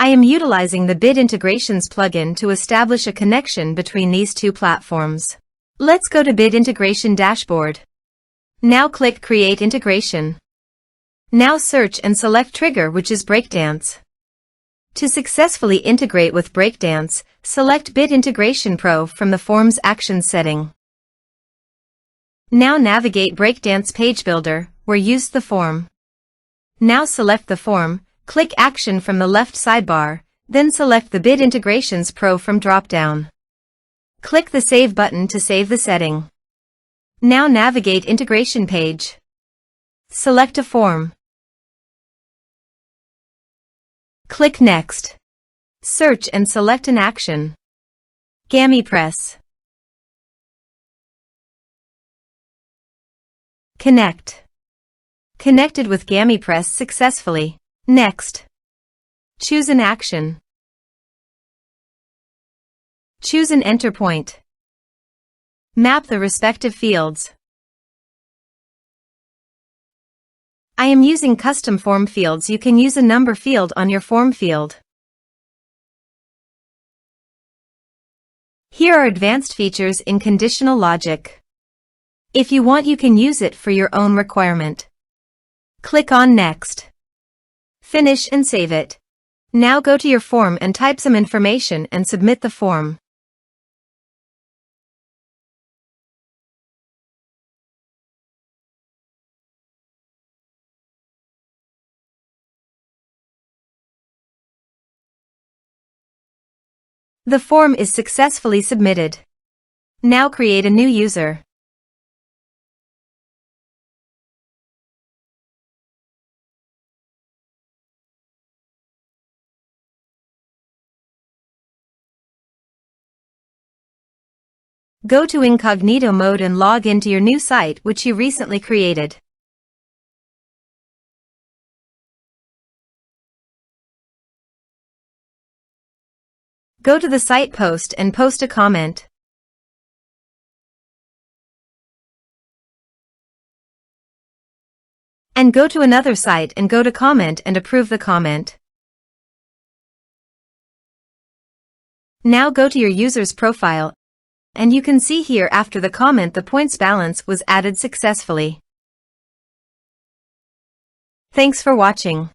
I am utilizing the Bid Integrations plugin to establish a connection between these two platforms. Let's go to Bid Integration Dashboard. Now click Create Integration. Now search and select Trigger, which is Breakdance. To successfully integrate with Breakdance, select Bid Integration Pro from the Forms Actions setting. Now navigate Breakdance Page Builder, where use the form. Now select the form, click Action from the left sidebar, then select the Bid Integrations Pro from drop-down. Click the Save button to save the setting. Now navigate Integration Page. Select a form. Click Next. Search and select an action. GamiPress. Connect. Connected with GamiPress successfully. Next. Choose an action. Choose an enter point. Map the respective fields. I am using custom form fields. You can use a number field on your form field. Here are advanced features in conditional logic. If you want, you can use it for your own requirement. Click on Next. Finish and save it. Now go to your form and type some information and submit the form. The form is successfully submitted. Now create a new user. Go to incognito mode and log into your new site which you recently created. Go to the site post and post a comment. And go to another site and go to comment and approve the comment. Now go to your user's profile, and you can see here after the comment the points balance was added successfully. Thanks for watching.